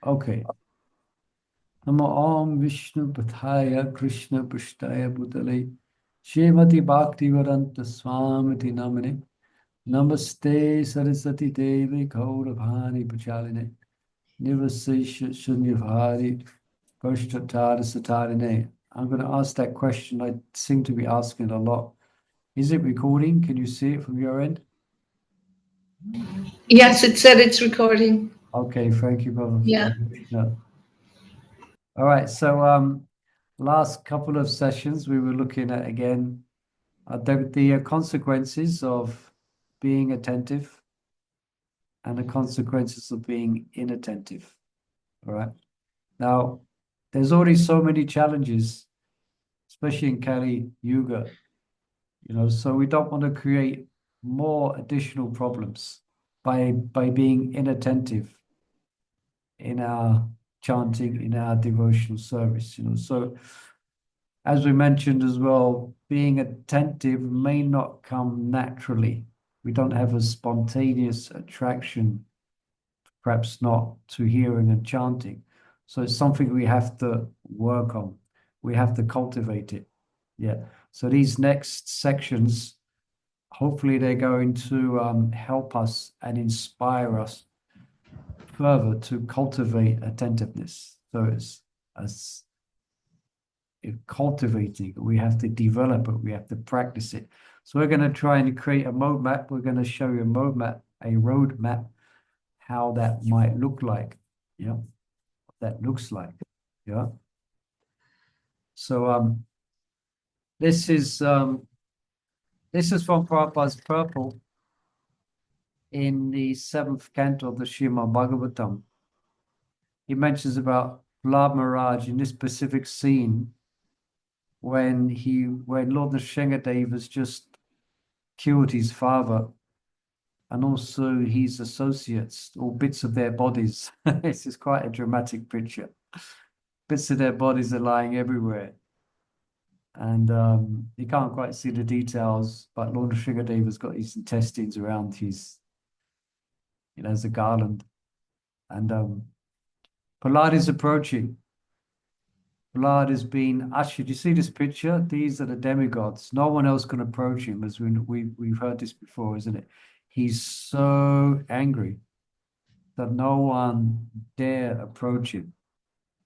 Okay. Namo Om Vishnu Pathaya Krishna Prasthaya Bhutale Shrimati Bhaktivedanta Swamiti Namane Namaste Saraswati Devi Gauravani Pachaline Nivasesha Shunyavhari Prashtatara Satarine. I'm going to ask that question. I seem to be asking a lot. Is it recording? Can you see it from your end? Yes, it said it's recording. Okay, thank you, brother. Yeah. All right, so last couple of sessions we were looking at again the consequences of being attentive and the consequences of being inattentive. All right. Now, there's already so many challenges, especially in Kali Yuga, so we don't want to create more additional problems by being inattentive in our chanting, in our devotional service, So as we mentioned as well, being attentive may not come naturally. We don't have a spontaneous attraction, perhaps not to hearing and chanting. So it's something we have to work on. We have to cultivate it. Yeah. So these next sections, hopefully they're going to help us and inspire us further to cultivate attentiveness. So it's as cultivating. We have to develop it. We have to practice it. So we're going to try and create a roadmap. We're going to show you a roadmap, how that might look like. Yeah, what that looks like. Yeah. So this is from Prabhupada's Purple in the 7th canto of the Srimad Bhagavatam. He mentions about Prahlad Maharaj in this specific scene when Lord Nrsimhadev has just killed his father and also his associates, or bits of their bodies. This is quite a dramatic picture. Bits of their bodies are lying everywhere. And you can't quite see the details, but Lord Nrsimhadev has got his intestines around his, as a garland. And Prahlad is approaching. Prahlad has been ushered. You see this picture? These are the demigods. No one else can approach him, as we've heard this before, isn't it? He's so angry that no one dare approach him.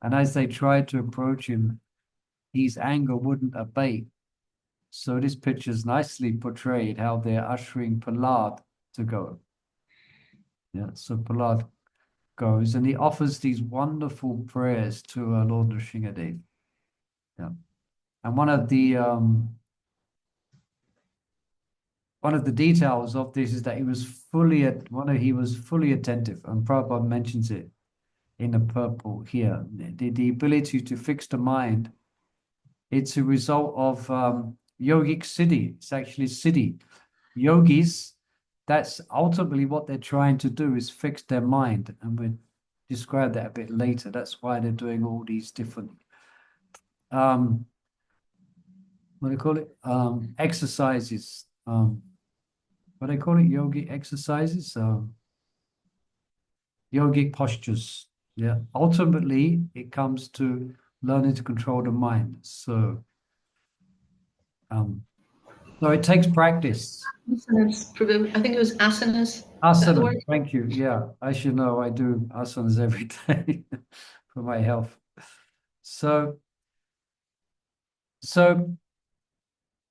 And as they tried to approach him, his anger wouldn't abate. So this picture's nicely portrayed how they're ushering Prahlad to go. Yeah, so Prahlad goes and he offers these wonderful prayers to Lord Nrsimhadev. Yeah. And one of the details of this is that he was fully attentive, and Prabhupada mentions it in the purple here. The ability to fix the mind, it's a result of yogic siddhi. It's actually siddhi. Yogis, that's ultimately what they're trying to do, is fix their mind. And we'll describe that a bit later. That's why they're doing all these different what do you call it? Exercises. What do they call it? Yogic exercises. Yogic postures. Yeah. Ultimately, it comes to learning to control the mind. So it takes practice. I think it was asanas. Is that the Asana. word? Thank you. Yeah, I should know. I do asanas every day for my health. So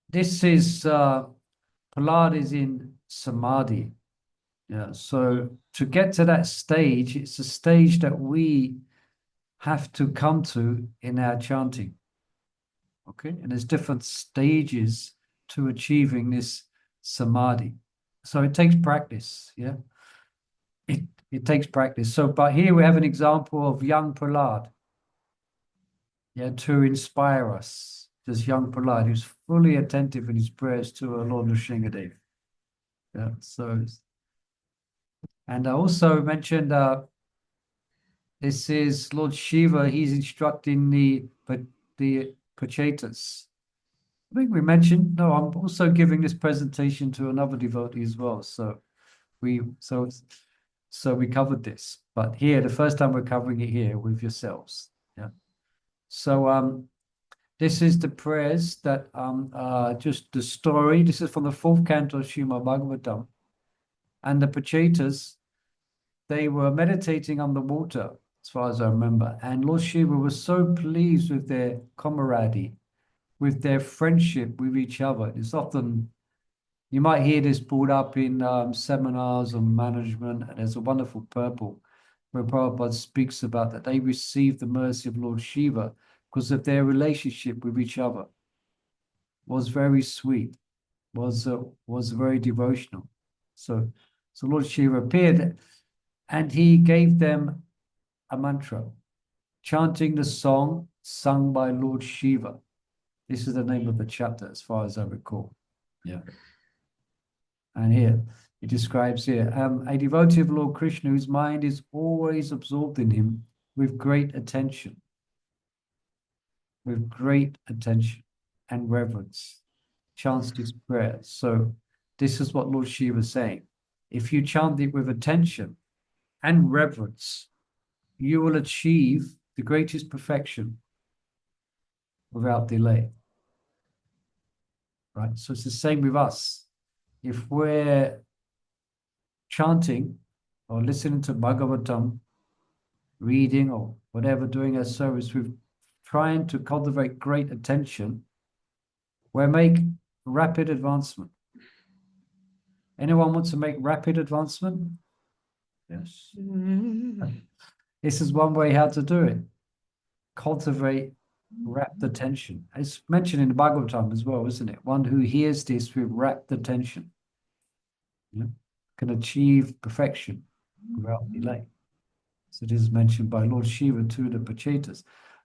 this is Prahlad is in samadhi. Yeah. So to get to that stage, it's a stage that we have to come to in our chanting. Okay, and there's different stages to achieving this samadhi. So it takes practice. Yeah, it takes practice. So, but here we have an example of young Prahlad. Yeah, to inspire us. This young Prahlad who's fully attentive in his prayers to our Lord Nrsimhadev. Yeah. So, and I also mentioned this is Lord Shiva. He's instructing the Pachetas. I think we mentioned. No, I'm also giving this presentation to another devotee as well. So So we covered this, but here, the first time we're covering it here with yourselves. Yeah. So this is the prayers that just the story. This is from the fourth canto of Srimad Bhagavatam. And the Pachetas, they were meditating on the water, as far as I remember. And Lord Shiva was so pleased with their camaraderie, with their friendship with each other. It's often, you might hear this brought up in seminars on management, and there's a wonderful purple where Prabhupada speaks about that they received the mercy of Lord Shiva because of their relationship with each other was very sweet, was very devotional. So Lord Shiva appeared and he gave them a mantra, chanting the song sung by Lord Shiva. This is the name of the chapter, as far as I recall. Yeah. And here, it describes here, a devotee of Lord Krishna whose mind is always absorbed in him with great attention and reverence, chants his prayers. So this is what Lord Shiva is saying. If you chant it with attention and reverence, you will achieve the greatest perfection without delay. Right? So it's the same with us. If we're chanting or listening to Bhagavatam, reading or whatever, doing our service, with trying to cultivate great attention, we make rapid advancement. Anyone wants to make rapid advancement? Yes. This is one way how to do it. Cultivate rapt attention. It's mentioned in the Bhagavatam as well, isn't it? One who hears this with rapt attention, yeah, can achieve perfection without delay. So this is mentioned by Lord Shiva to the Pachetas.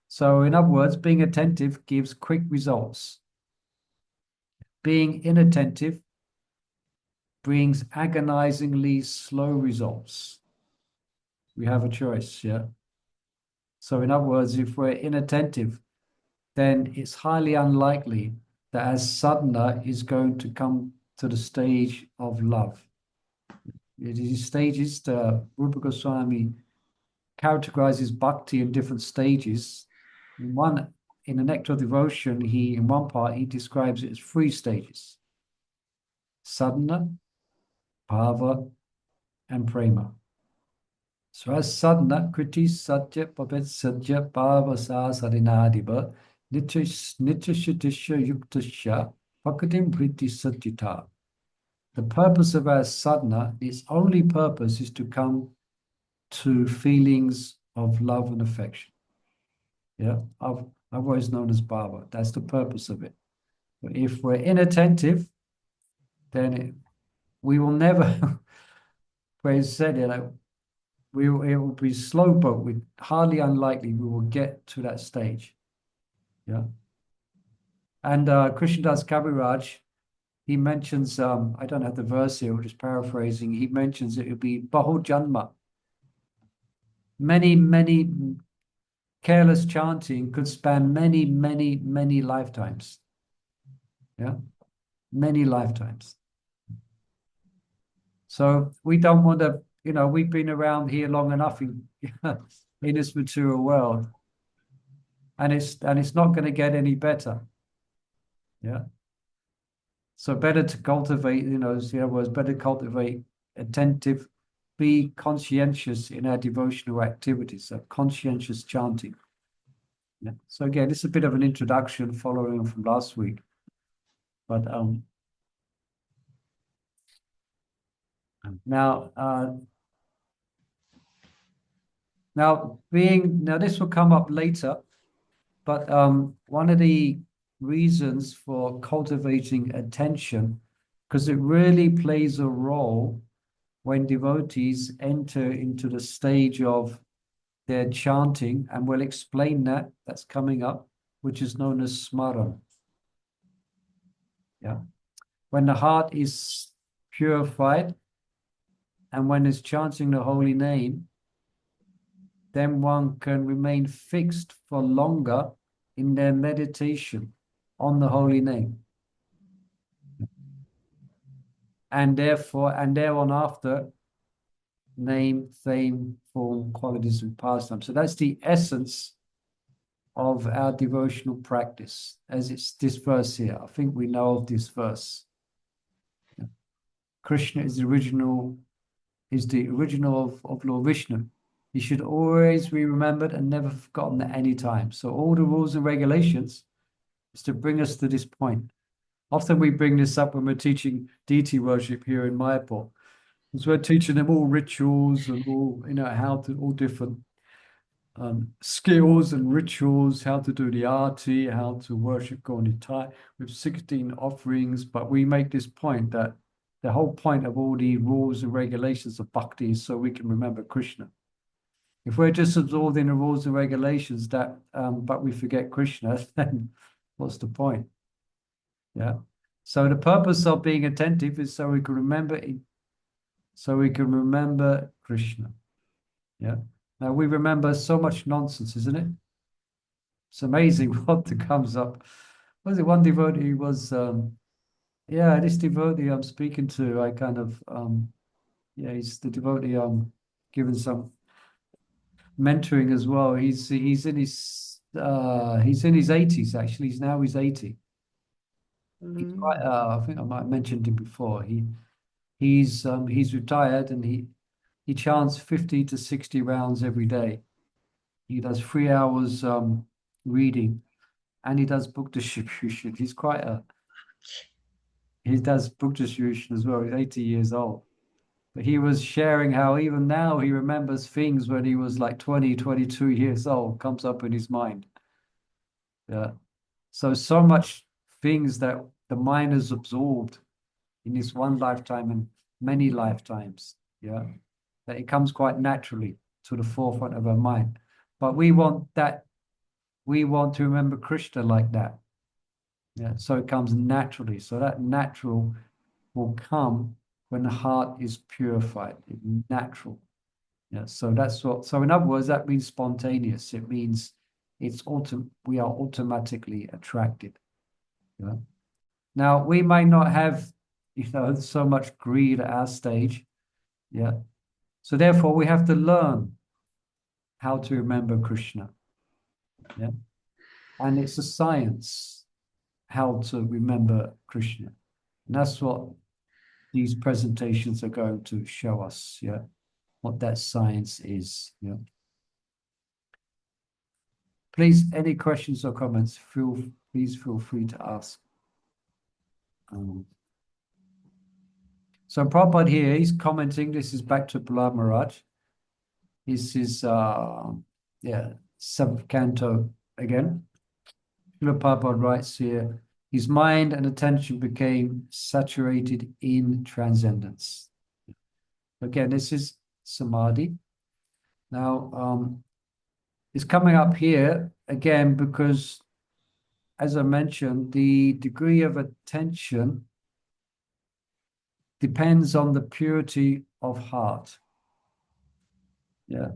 So in other words, being attentive gives quick results. Being inattentive brings agonizingly slow results. We have a choice, yeah? So in other words, if we're inattentive, then it's highly unlikely that as sadhana is going to come to the stage of love. These stages, the Rupa Goswami characterizes bhakti in different stages. In the Nectar of Devotion, in one part, he describes it as 3 stages: sadhana, bhava, and prema. So as sadhana, kriti, satya, papet, satya, bhava, sa, sarinadiva, nitya yuktasya, pakatim priti satyata. The purpose of our sadhana, its only purpose is to come to feelings of love and affection. Yeah, otherwise known as bhava. That's the purpose of it. But if we're inattentive, then we will never, where it's said, it will be slow boat. We hardly unlikely we will get to that stage. Yeah. And Krishnadas Kaviraj, he mentions, I don't have the verse here, I'm just paraphrasing, he mentions it would be Bahu Janma. Many careless chanting could span many lifetimes. Yeah, many lifetimes. So we don't want to, we've been around here long enough in this material world, and it's not going to get any better. Yeah. So better to cultivate, better cultivate attentive, be conscientious in our devotional activities, so conscientious chanting. Yeah. So again, this is a bit of an introduction following from last week. But now this will come up later, but one of the reasons for cultivating attention, because it really plays a role when devotees enter into the stage of their chanting, and we'll explain that's coming up, which is known as smaran. Yeah. When the heart is purified and when it's chanting the holy name, then one can remain fixed for longer in their meditation on the holy name. And therefore, and thereon after, name, fame, form, qualities, and pastime. So that's the essence of our devotional practice, as it's this verse here. I think we know of this verse. Krishna is the original of Lord Vishnu. He should always be remembered and never forgotten at any time. So all the rules and regulations is to bring us to this point. Often we bring this up when we're teaching deity worship here in Mayapur. Because we're teaching them all rituals and all, how to, all different skills and rituals, how to do the arti, how to worship Gaunitai with 16 offerings. But we make this point that the whole point of all the rules and regulations of bhakti is so we can remember Krishna. If we're just absorbed in the rules and regulations but we forget Krishna, then what's the point? Yeah. So the purpose of being attentive is so we can remember Krishna. Yeah. Now we remember so much nonsense, isn't it? It's amazing what comes up. Was it one devotee was this devotee I'm speaking to, I kind of he's the devotee I'm giving some mentoring as well. He's in his 80s actually. He's 80. He's quite I think I might have mentioned him before. He's retired and he chants 50 to 60 rounds every day. He does 3 hours reading and he does book distribution. He does book distribution as well. He's 80 years old. But he was sharing how even now he remembers things when he was like 20, 22 years old, comes up in his mind. Yeah. So much things that the mind has absorbed in this one lifetime and many lifetimes. Yeah. That it comes quite naturally to the forefront of our mind. But we want to remember Krishna like that. Yeah. So it comes naturally. So that natural will come when the heart is purified. It's natural. Yeah. So in other words, that means spontaneous. It means we are automatically attracted. Yeah. Now we may not have, so much greed at our stage. Yeah. So therefore we have to learn how to remember Krishna. Yeah. And it's a science how to remember Krishna. And that's what these presentations are going to show us, yeah, what that science is. Yeah. Please, any questions or comments, please feel free to ask. So Prabhupada here, he's commenting, this is back to Prahlad Maharaj. This is, 7th canto again. Srila Prabhupada writes here, his mind and attention became saturated in transcendence. Again, this is samadhi. Now, it's coming up here again because, as I mentioned, the degree of attention depends on the purity of heart. Yeah.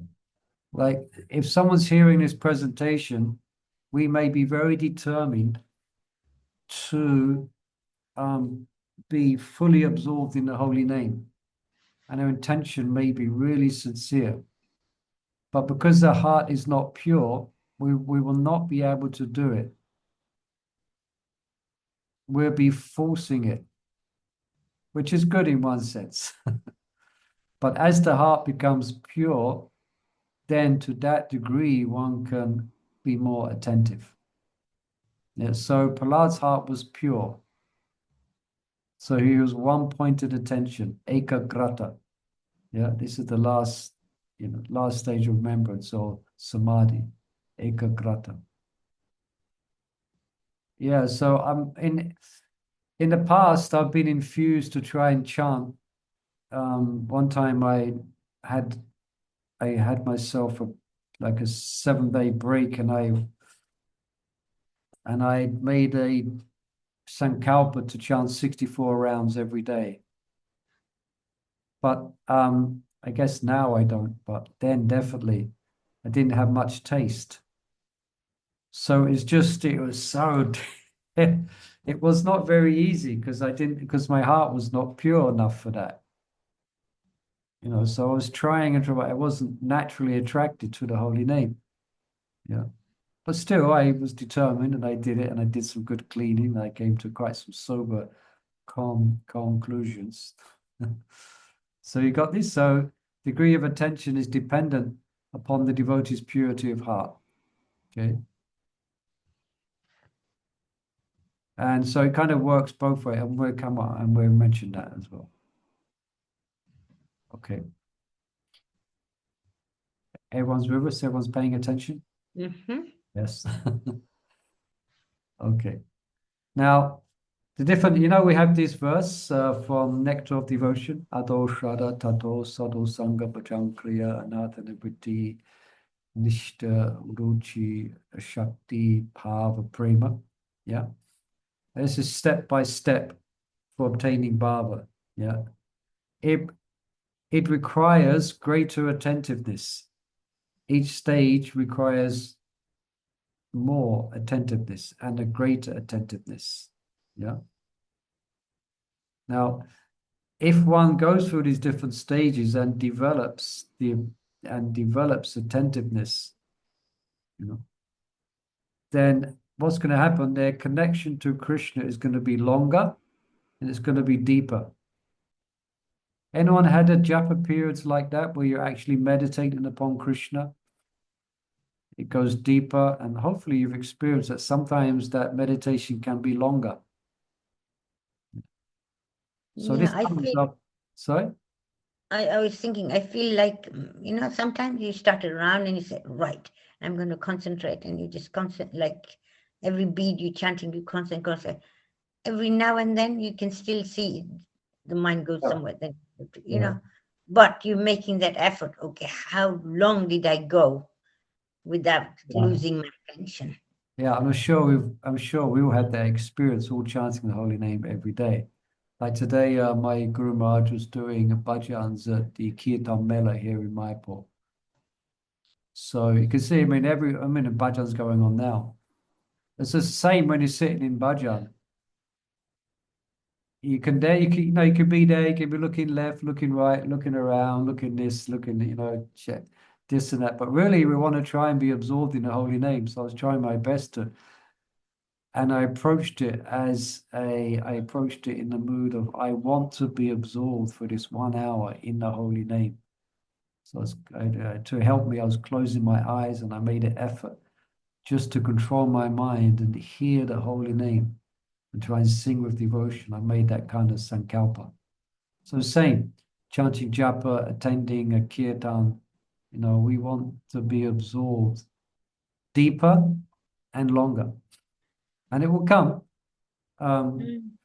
Like if someone's hearing this presentation, we may be very determined to be fully absorbed in the holy name. And our intention may be really sincere. But because the heart is not pure, we will not be able to do it. We'll be forcing it, which is good in one sense. But as the heart becomes pure, then to that degree one can be more attentive. Yeah, so Prahlad's heart was pure. So he was one-pointed attention, ekagrata. Yeah, this is the last stage of remembrance or samadhi, ekagrata. Yeah, so in the past I've been infused to try and chant. One time I had myself like a 7-day break, and I made a sankalpa to chant 64 rounds every day. But I guess now I don't, but then definitely I didn't have much taste. So it was so it was not very easy because my heart was not pure enough for that. So I was trying and trying. I wasn't naturally attracted to the holy name. Yeah. But still, I was determined and I did it and I did some good cleaning. I came to quite some sober, calm conclusions. So you got this. So degree of attention is dependent upon the devotee's purity of heart. Okay. And so it kind of works both ways. And we'll come on and we'll mention that as well. Okay. Everyone's with us? Everyone's paying attention? Mm-hmm. Yes. Okay. Now, the different, we have this verse from Nectar of Devotion, Ado Shraddha Tato Sadhu Sangha Pachankriya Anatana Vritti Nishta Ruchi Shakti Bhava Prema. Yeah. This is step by step for obtaining bhava. Yeah. It requires greater attentiveness. Each stage requires more attentiveness and a greater attentiveness. Yeah. Now, if one goes through these different stages and develops attentiveness, then what's going to happen? Their connection to Krishna is going to be longer and it's going to be deeper. Anyone had a japa periods like that where you're actually meditating upon Krishna? It goes deeper, and hopefully you've experienced that sometimes that meditation can be longer. So Yeah, this I comes feel, up. Sorry? I was thinking, I feel like, sometimes you start around and you say, right, I'm going to concentrate, and you just concentrate, like every bead you chanting, you concentrate. Every now and then you can still see the mind goes Yeah. somewhere, then, Yeah. but you're making that effort. Okay, how long did I go without Yeah. losing my attention? Yeah, I'm sure we all had that experience, all chanting the holy name every day. Like today, my Guru Maharaj was doing bhajans at the Kirtan Mela here in Mayapur. So you can see, the bhajan's going on now. It's the same when you're sitting in bhajan. You can be there, you can be looking left, looking right, looking around, looking this, looking, check this and that. But really, we want to try and be absorbed in the holy name. So I was trying my best to. And I approached it in the mood of, I want to be absorbed for this 1 hour in the holy name. So to help me, I was closing my eyes and I made an effort just to control my mind and hear the holy name and try and sing with devotion. I made that kind of sankalpa. So same, chanting japa, attending a kirtan, we want to be absorbed deeper and longer. And it will come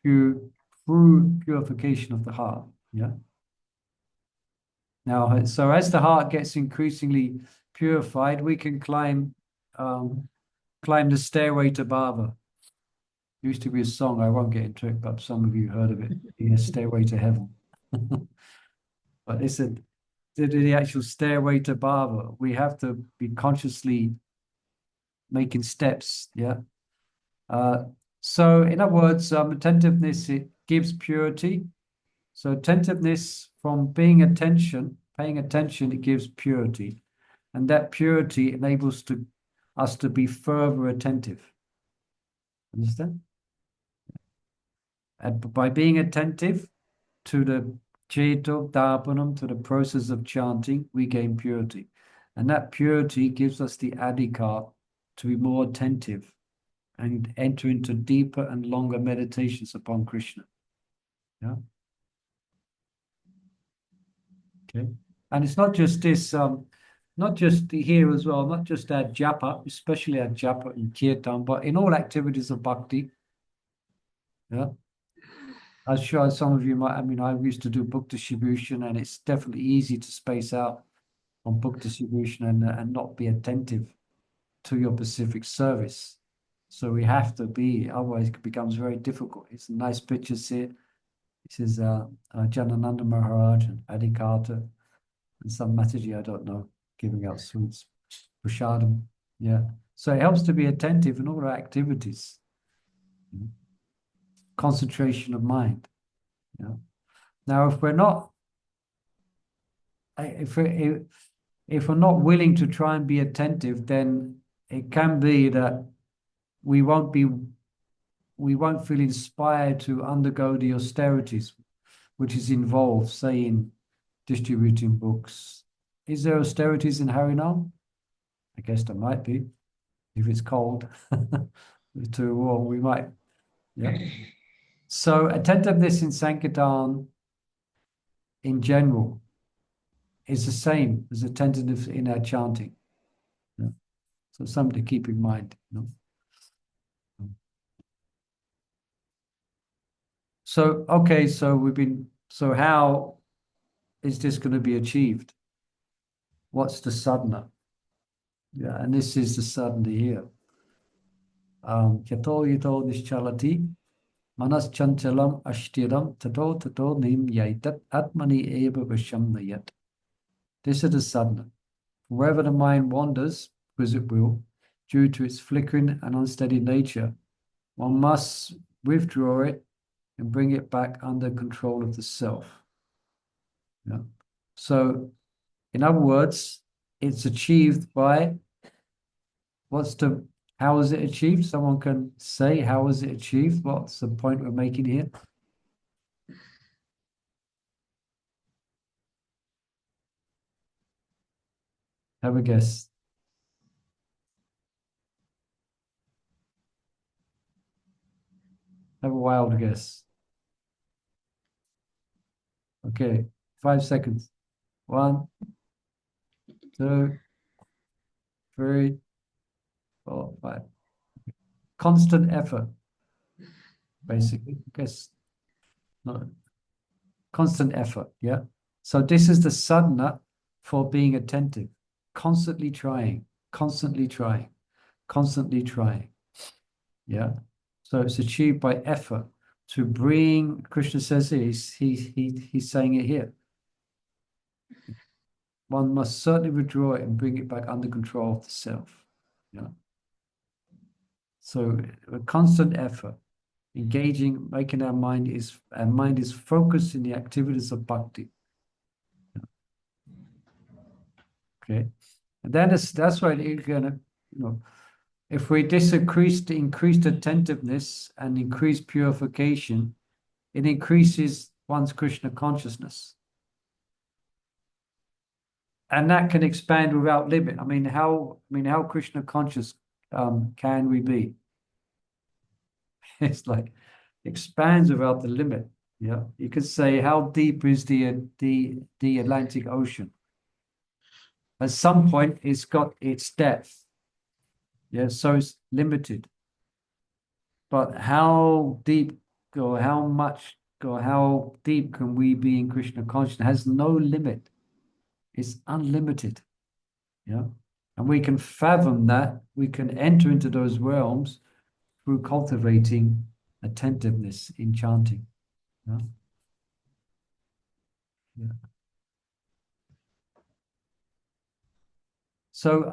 through purification of the heart. Yeah. Now, so as the heart gets increasingly purified, we can climb the stairway to bhava. There used to be a song, I won't get into it, but some of you heard of it, the Stairway to Heaven. But they said, the actual stairway to bhava, we have to be consciously making steps. Yeah. So in other words, attentiveness, it gives purity. So attentiveness from paying attention, it gives purity. And that purity enables us to be further attentive. Understand? And by being attentive to the Cheto Darpanam, to the process of chanting, we gain purity. And that purity gives us the adhikar to be more attentive and enter into deeper and longer meditations upon Krishna. Yeah. Okay. And it's not just this, not just here as well, not just at japa, especially at japa and kirtan, but in all activities of bhakti. Yeah. I'm sure some of you might, I used to do book distribution, and it's definitely easy to space out on book distribution and not be attentive to your specific service. So we have to be, otherwise it becomes very difficult. It's nice pictures here. This is Janananda Maharaj and Adhikata and some Mataji, I don't know, giving out sweets, prashadam. Yeah. So it helps to be attentive in all our activities. Concentration of mind. Yeah. Now, if we're not if we're not willing to try and be attentive, then it can be that we won't feel inspired to undergo the austerities, which is involved, say, in distributing books. Is there austerities in Harinam? I guess there might be. If it's cold it's too warm, we might. Yeah. So attentiveness in Sankirtan in general is the same as attentiveness in our chanting. Yeah. So something to keep in mind. So, okay, so how is this going to be achieved? What's the sadhana? Yeah, and this is the sadhana here. Yato yato nischalati manas chanchalam ashtiram tato nim yaitat atmani eva vasham nayat. This is the sadhana. Wherever the mind wanders, because it will, due to its flickering and unsteady nature, one must withdraw it and bring it back under control of the self. Yeah. So, in other words, it's achieved by how is it achieved? Someone can say, how is it achieved? What's the point we're making here? Have a guess. Have a wild guess. Okay, 5 seconds. 1, 2, 3, 4, 5. Constant effort, basically. I guess no. Constant effort, yeah. So this is the sadhana for being attentive. Constantly trying, constantly trying, constantly trying. Yeah. So it's achieved by effort to bring, Krishna says he's saying it here. One must certainly withdraw it and bring it back under control of the self. Yeah. So a constant effort, engaging, making our mind is focused in the activities of bhakti. Okay. And then that's why you're gonna, if we increased attentiveness and increased purification, it increases one's Krishna consciousness. And that can expand without limit. How Krishna conscious can we be? It's like expands without the limit. Yeah. You could say, how deep is the Atlantic Ocean? At some point it's got its depth. Yeah, so it's limited. But how deep or how much or how deep can we be in Krishna consciousness? It has no limit. It's unlimited. Yeah. And we can fathom that. We can enter into those realms through cultivating attentiveness in chanting. Yeah. Yeah. So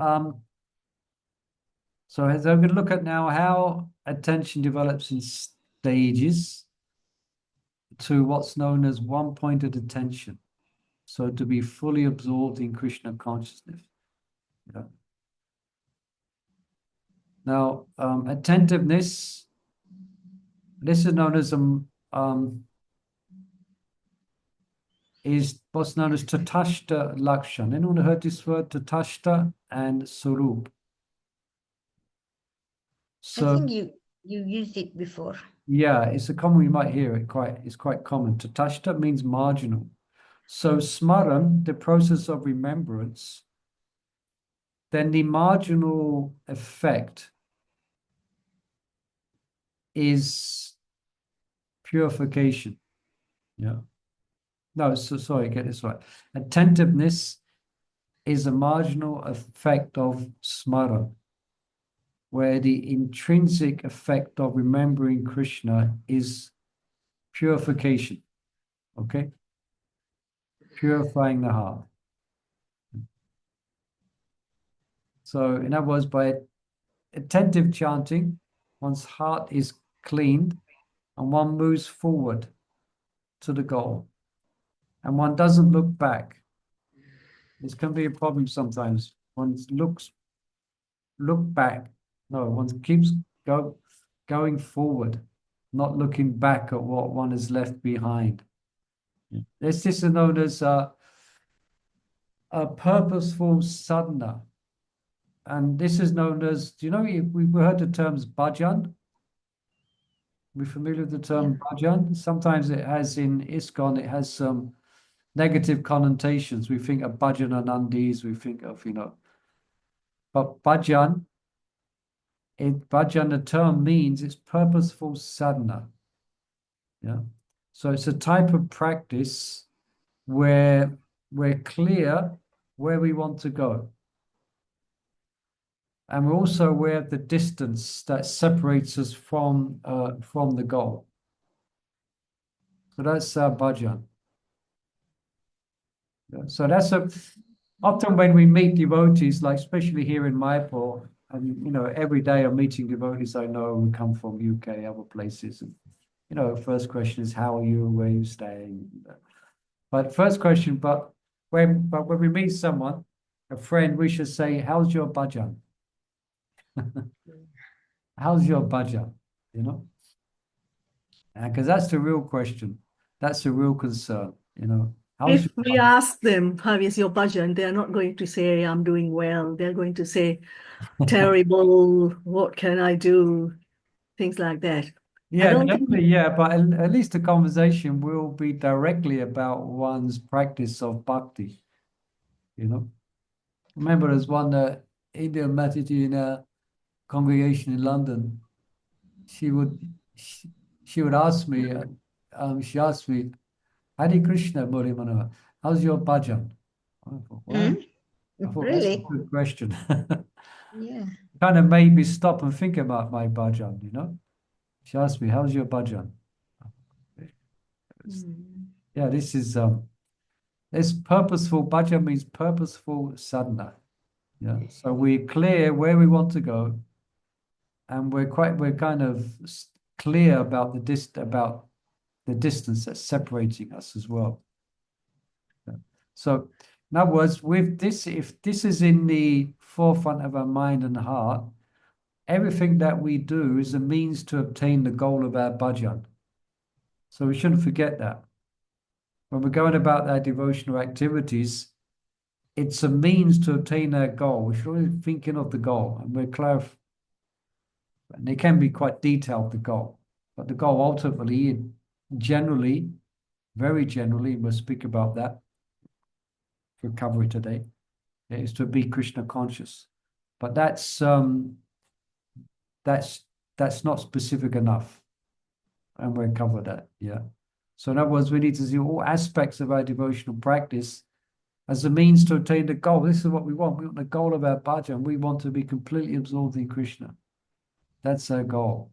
as I'm going to look at now how attention develops in stages to what's known as one-pointed attention. So to be fully absorbed in Krishna consciousness. Yeah. Now, attentiveness, this is known as is what's known as Tatashta Lakshan. Anyone heard this word, Tatashta and Surup? I think you used it before. Yeah, it's a common, you might hear it it's quite common. Tatashta means marginal. So smaran, the process of remembrance, then the marginal effect is purification. Yeah. No, so sorry, get this right. Attentiveness is a marginal effect of smara, where the intrinsic effect of remembering Krishna is purification. Okay? Purifying the heart. So, in other words, by attentive chanting, one's heart is cleaned and one moves forward to the goal. And one doesn't look back. This can be a problem sometimes. One look back. No, one keeps going forward, not looking back at what one has left behind. This is known as a purposeful sadhana. And this is known as, do you know, we've heard the terms bhajan? We're familiar with the term bhajan? Sometimes it has in ISKCON, it has some negative connotations. We think of bhajananandis, we think of, but bhajan, the term means it's purposeful sadhana. Yeah. So it's a type of practice where we're clear where we want to go. And we're also aware of the distance that separates us from the goal. So that's bhajan. Yeah. So that's often when we meet devotees, like especially here in Mayapur, and every day I'm meeting devotees I know who come from UK, other places, and first question is how are you, where are you staying? But first question, but when we meet someone, a friend, we should say, how's your bhajan? How's your bhajan? Because that's the real question. That's the real concern. How's If we ask them, how is your bhajan, they're not going to say, I'm doing well. They're going to say, terrible, what can I do? Things like that. Yeah, definitely, yeah, but at least the conversation will be directly about one's practice of bhakti. Remember, there's one Indian Matiji in a congregation in London. She would ask me, she asked me, Hare Krishna, Murli Manohar, how's your bhajan? I thought, wow. I thought that's a good question. Yeah. Kind of made me stop and think about my bhajan, She asked me, how's your bhajan? Yeah, this is it's purposeful. Bhajan means purposeful sadhana. Yeah. So we're clear where we want to go, and we're kind of clear about the distance that's separating us as well. Yeah. So in other words, with this, if this is in the forefront of our mind and heart, everything that we do is a means to obtain the goal of our bhajan. So we shouldn't forget that. When we're going about our devotional activities, it's a means to obtain our goal. We should always be thinking of the goal, and we're clear. And it can be quite detailed, the goal. But the goal ultimately, generally, very generally, we'll speak about that for recovery today, is to be Krishna conscious. But that's not specific enough. And we'll cover that, yeah. So in other words, we need to see all aspects of our devotional practice as a means to attain the goal. This is what we want. We want the goal of our bhajan. We want to be completely absorbed in Krishna. That's our goal.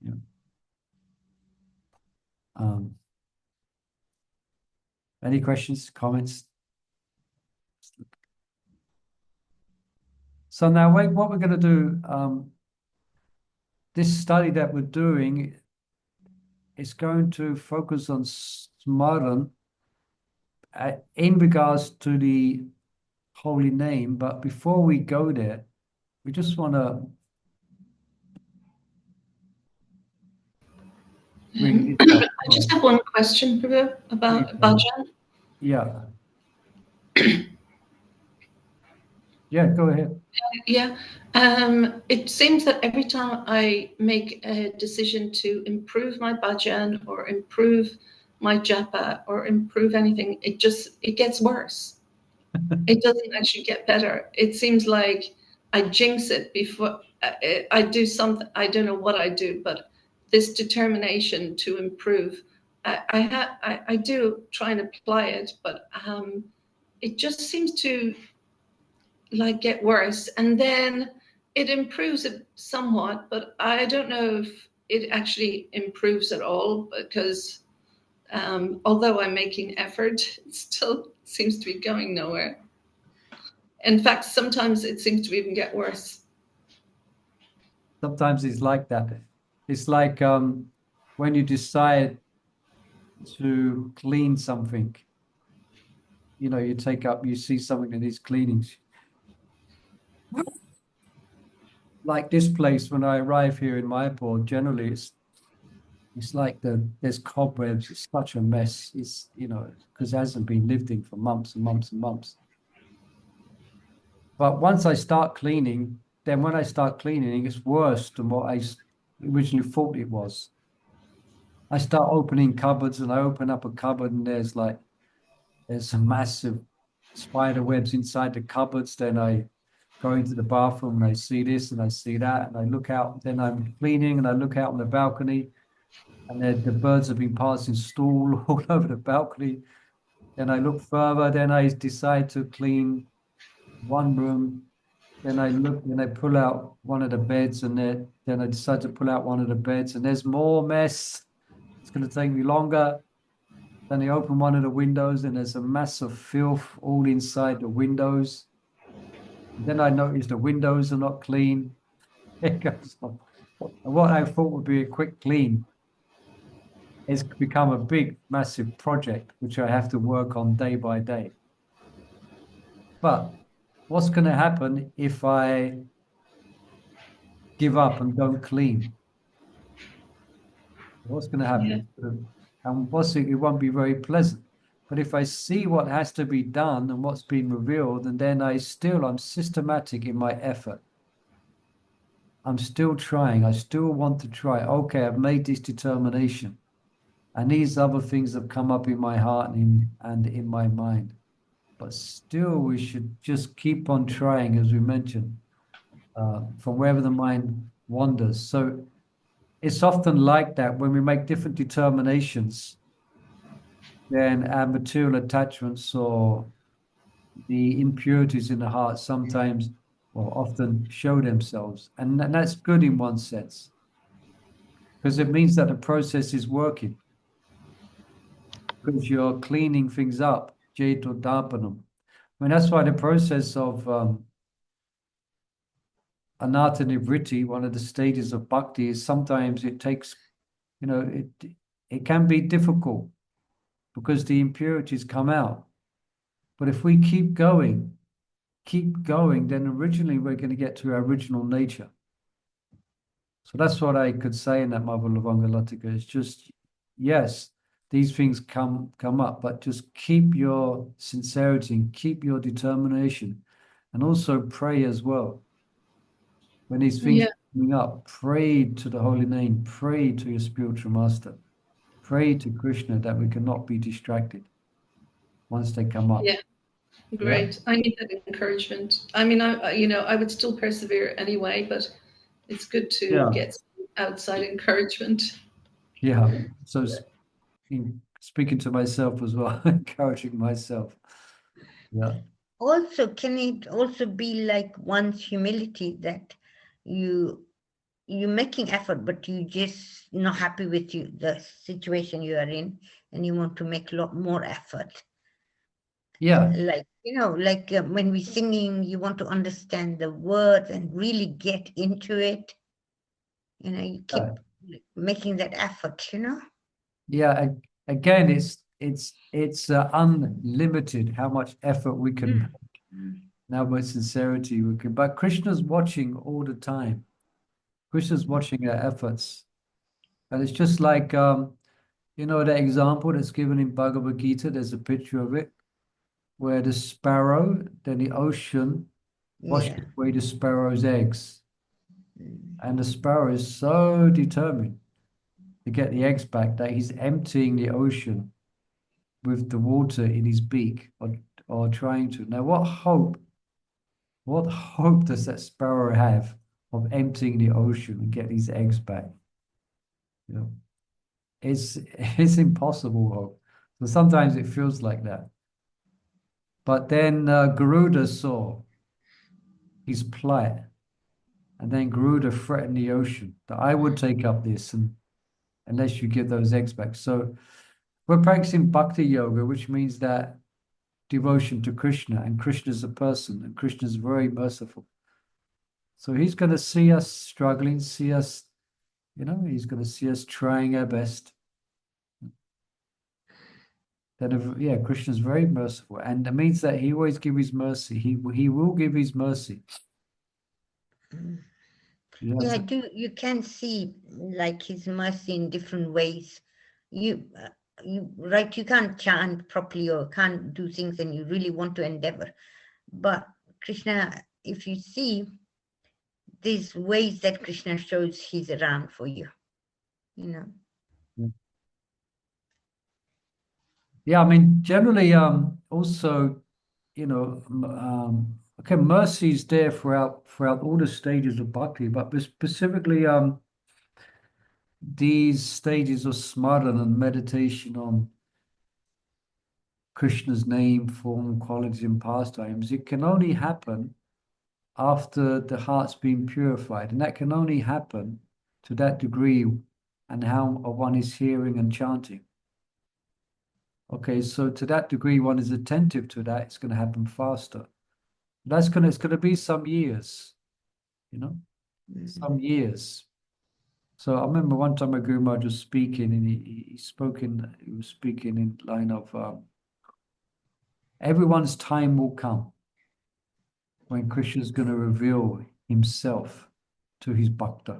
Yeah. Any questions, comments? So now, what we're going to do, this study that we're doing is going to focus on smaran in regards to the holy name. But before we go there, we just want to I just have one question, Prabhu, about bhajan. Yeah. Yeah, go ahead. Yeah. It seems that every time I make a decision to improve my bhajan or improve my japa or improve anything, it gets worse. It doesn't actually get better. It seems like I jinx it before I do something. I don't know what I do, but this determination to improve, I do try and apply it, but it just seems to get worse, and then it improves it somewhat, but I don't know if it actually improves at all, because although I'm making effort, it still seems to be going nowhere. In fact, sometimes it seems to even get worse. Sometimes it's like that. It's like when you decide to clean something, you know, you see something that needs cleaning. Like this place, when I arrive here in Mayapur, generally it's like there's cobwebs. It's such a mess. It's, you know, because it hasn't been lived in for months and months and months. But once I start cleaning, then when I start cleaning, it's worse than what I originally thought it was. I start opening cupboards, and I open up a cupboard, and there's some massive spider webs inside the cupboards. Then I go into the bathroom and I see this and I see that, and I look out. Then I'm cleaning and I look out on the balcony, and the birds have been passing stool all over the balcony. Then I look further. Then I decide to clean one room. Then I look and I pull out one of the beds, and then I decide to pull out one of the beds, and there's more mess. It's going to take me longer. Then I open one of the windows, and there's a mass of filth all inside the windows. Then I notice the windows are not clean. It goes on. What I thought would be a quick clean has become a big, massive project, which I have to work on day by day. But what's going to happen if I give up and don't clean? What's going to happen? And it won't be very pleasant. But if I see what has to be done and what's been revealed, and then I'm systematic in my effort. I'm still trying. I still want to try. Okay, I've made this determination. And these other things have come up in my heart and in my mind. But still, we should just keep on trying, as we mentioned, from wherever the mind wanders. So it's often like that when we make different determinations, then our material attachments or the impurities in the heart sometimes or often show themselves. And that's good in one sense, because it means that the process is working, because you're cleaning things up, Jeto Darpanam. I mean, that's why the process of Anatta Nivritti, one of the stages of bhakti, is sometimes it takes, you know, it can be difficult because the impurities come out. But if we keep going, then originally we're going to get to our original nature. So that's what I could say in that Mother Lavangalatika. It's just, yes, these things come up, but just keep your sincerity and keep your determination, and also pray as well. When these things are coming up, pray to the holy name, pray to your spiritual master, pray to Krishna that we cannot be distracted once they come up. Yeah. Great. I need that encouragement. I mean, I would still persevere anyway, but it's good to get some outside encouragement. Yeah. So speaking to myself as well, encouraging myself. Yeah. Also, can it also be like one's humility that you're making effort, but you just not happy with the situation you are in, and you want to make a lot more effort? Yeah. Like, when we're singing, you want to understand the words and really get into it. You keep making that effort, Yeah. Again, it's unlimited how much effort we can make. Now with sincerity we can. But Krishna's watching all the time. Krishna's watching our efforts, and it's just like that example that's given in Bhagavad Gita. There's a picture of it where the sparrow, then the ocean washes away the sparrow's eggs. And the sparrow is so determined to get the eggs back that he's emptying the ocean with the water in his beak, or trying to. Now, what hope does that sparrow have of emptying the ocean and get his eggs back? It's impossible hope. So sometimes it feels like that. But then Garuda saw his plight, and then Garuda threatened the ocean that I would take up this, and unless you give those eggs back. So we're practicing bhakti yoga, which means that devotion to Krishna, and Krishna is a person, and Krishna is very merciful. So he's going to see us struggling, see us, he's going to see us trying our best. then yeah, Krishna's very merciful, and that means that he always gives his mercy. He will give his mercy. Yeah, you can see like his mercy in different ways. You right, you can't chant properly or can't do things and you really want to endeavor. But Krishna, if you see these ways that Krishna shows he's around for you, you know. Yeah, I mean, generally, also, okay, mercy is there throughout all the stages of bhakti, but specifically, these stages of smarana and meditation on Krishna's name, form, qualities, and pastimes, it can only happen after the heart's been purified, and that can only happen to that degree, and how one is hearing and chanting. Okay, so to that degree, one is attentive to that. It's going to happen faster. It's going to be some years, some years. So I remember one time a Guru Maharaj was speaking, and he was speaking in line of everyone's time will come when Krishna is going to reveal himself to his bhakta.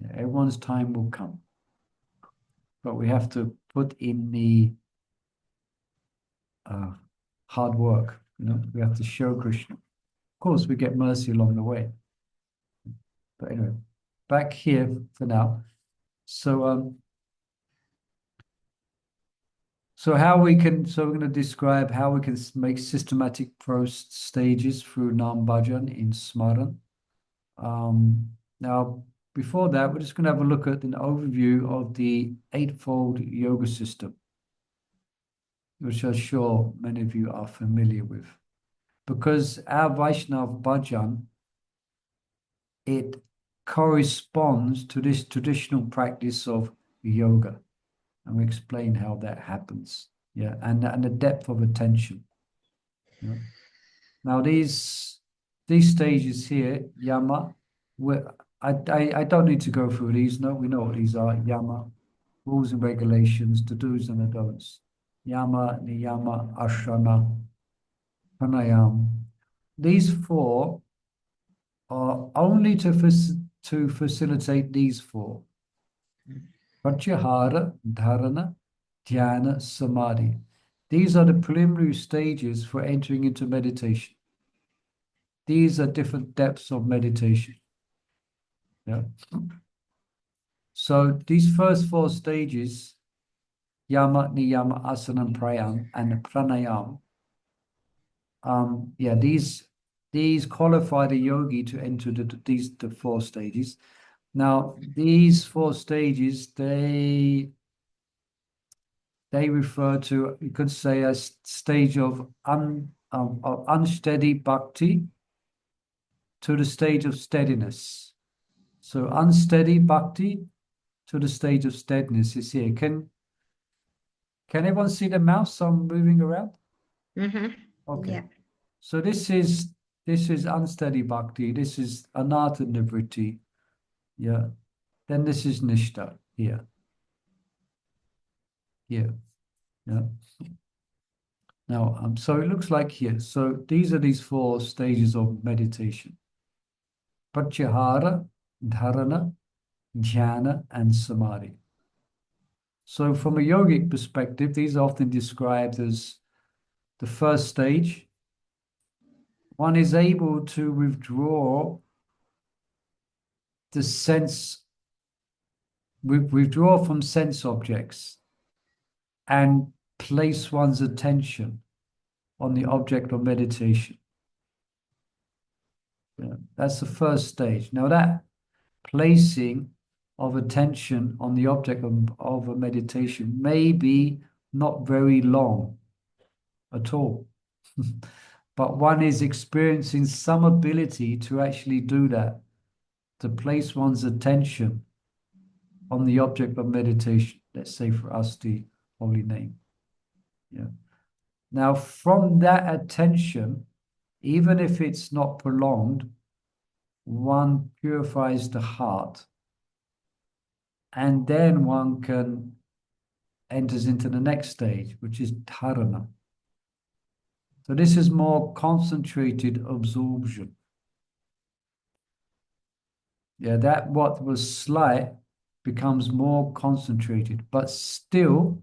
Yeah, everyone's time will come, but we have to put in the hard work. We have to show Krishna. Of course, we get mercy along the way. But anyway, back here for now. So so we're going to describe how we can make systematic stages through Nam Bhajan in Smaran. Now, before that, we're just going to have a look at an overview of the Eightfold Yoga System, which I'm sure many of you are familiar with. Because our Vaishnav Bhajan, it corresponds to this traditional practice of yoga. And we explain how that happens. Yeah, and the depth of attention. Yeah. Now these stages here, yama, I don't need to go through these. No, we know what these are. Yama, rules and regulations, the do's and the don'ts. Yama, niyama, asana, pranayam. These four are only to facilitate these four. Pratyahara, dharana, dhyana, samadhi. These are the preliminary stages for entering into meditation. These are different depths of meditation. Yeah. So these first four stages, yama, niyama, asana, and pranayam, yeah, these qualify the yogi to enter the four stages. Now, these four stages, they refer to, you could say, a stage of unsteady bhakti to the stage of steadiness. So unsteady bhakti to the stage of steadiness is here. Can everyone see the mouse I'm moving around? Okay. Yeah. So this is unsteady bhakti. This is anartha nivritti. Yeah. Then this is nishta here. Here. Yeah. Now, so it looks like here. So these are these four stages of meditation. Pratyahara, dharana, dhyana, and samadhi. So from a yogic perspective, these are often described as the first stage. One is able to withdraw the sense, withdraw from sense objects and place one's attention on the object of meditation. Yeah, that's the first stage. Now that placing of attention on the object of a meditation may be not very long at all. But one is experiencing some ability to actually do that, to place one's attention on the object of meditation. Let's say for us, the holy name. Yeah. Now, from that attention, even if it's not prolonged, one purifies the heart. And then one can enters into the next stage, which is dharana. So this is more concentrated absorption. Yeah, that what was slight becomes more concentrated, but still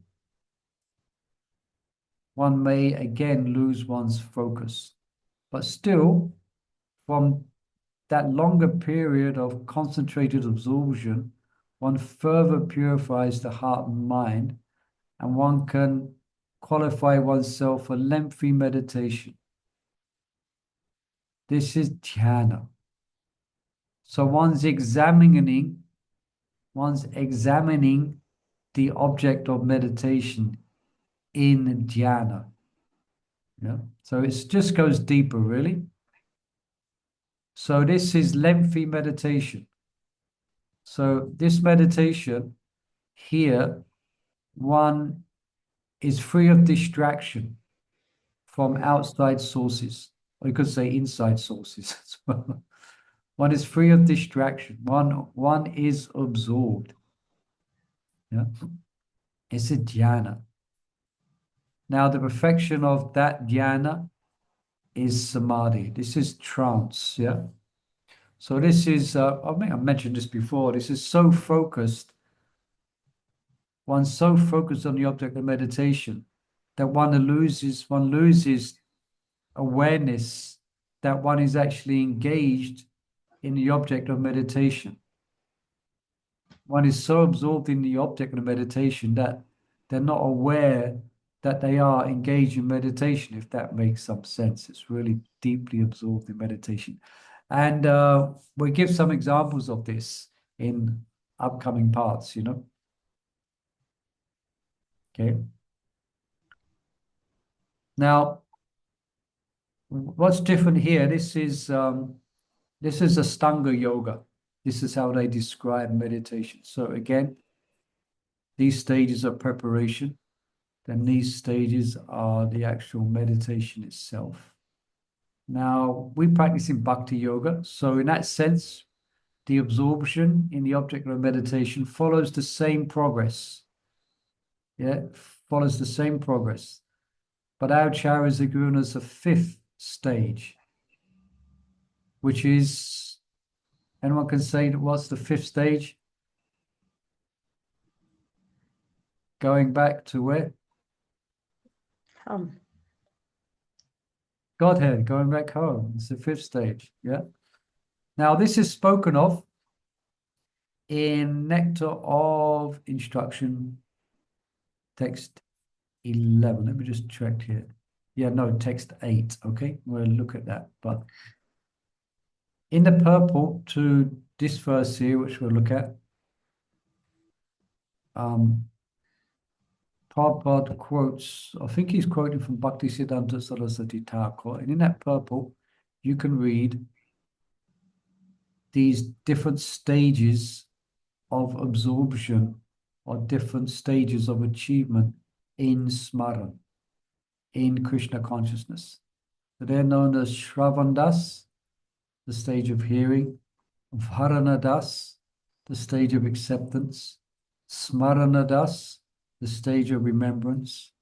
one may again lose one's focus. But still, from that longer period of concentrated absorption, one further purifies the heart and mind, and one can qualify oneself for lengthy meditation. This is dhyana. So one's examining the object of meditation in dhyana. Yeah. So it just goes deeper, really. So this is lengthy meditation. So this meditation here, one is free of distraction from outside sources. Or you could say inside sources as well. One is free of distraction. One is absorbed. Yeah. It's a dhyana. Now, the perfection of that dhyana is samadhi. This is trance. Yeah. So this is, I mean, I mentioned this before. This is so focused. One's so focused on the object of meditation that one loses awareness that one is actually engaged in the object of meditation. One is so absorbed in the object of meditation that they're not aware that they are engaged in meditation, if that makes some sense. It's really deeply absorbed in meditation. And we give some examples of this in upcoming parts, you know. Okay. Now, what's different here? This is Astanga Yoga. This is how they describe meditation. So again, these stages are preparation. Then these stages are the actual meditation itself. Now, we practice in Bhakti Yoga. So in that sense, the absorption in the object of meditation follows the same progress. Yeah, follows the same progress. But our acharyas are given us a fifth stage, which is, anyone can say what's the fifth stage? Going back to where? Home. Godhead, going back home. It's the fifth stage. Yeah. Now, this is spoken of in Nectar of Instruction, text 11. Let me just check here. Yeah, no, text 8. Okay, we'll look at that. But in the purport to this verse here, which we'll look at, Prabhupada quotes, I think he's quoting from Bhaktisiddhanta Saraswati Thakur, and in that purport, you can read these different stages of absorption or different stages of achievement in Smaran, in Krishna consciousness. So they're known as Shravandas, the stage of hearing, Varanadas, the stage of acceptance, Smaranadas, the stage of remembrance,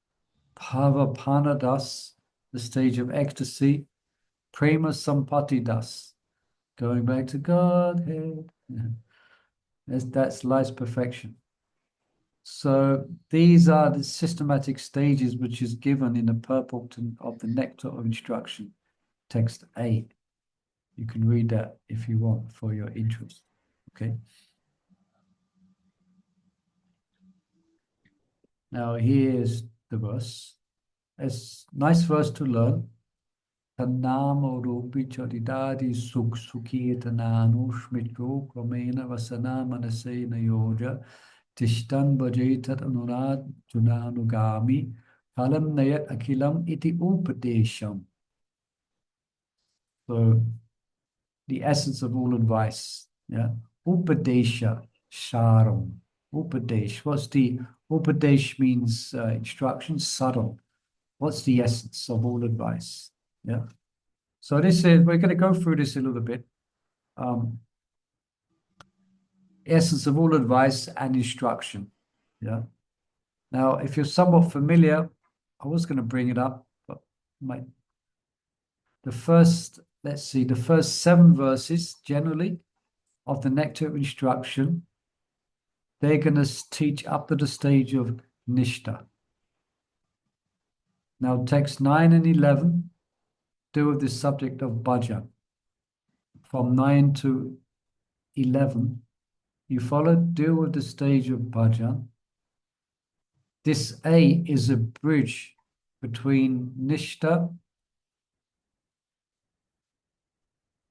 Bhavapanadas, the stage of ecstasy, Prema Sampatidas, going back to Godhead. That's life's perfection. So these are the systematic stages which is given in the purport of the Nectar of Instruction, text 8. You can read that if you want for your interest. Okay. Now here's the verse. It's a nice verse to learn. Tannamo rupi charidadi sukh sukhitananu shmitro kramena vasana manasena yoja tishtan bhajetat anurad junanugami phalam nayat akhilam iti upadesham. So the essence of all advice. Yeah. Upadesha sharam. Upadesh. What's the Upadesh means instruction, subtle. What's the essence of all advice? Yeah. So this is, we're going to go through this a little bit. Essence of all advice and instruction. Yeah. Now, if you're somewhat familiar, I was going to bring it up, but the first 7 verses generally of the Nectar of Instruction, they're going to teach up to the stage of Nishta. Now, text 9 and 11 deal with the subject of bhajan. From 9 to 11, you deal with the stage of bhajan. This A is a bridge between Nishta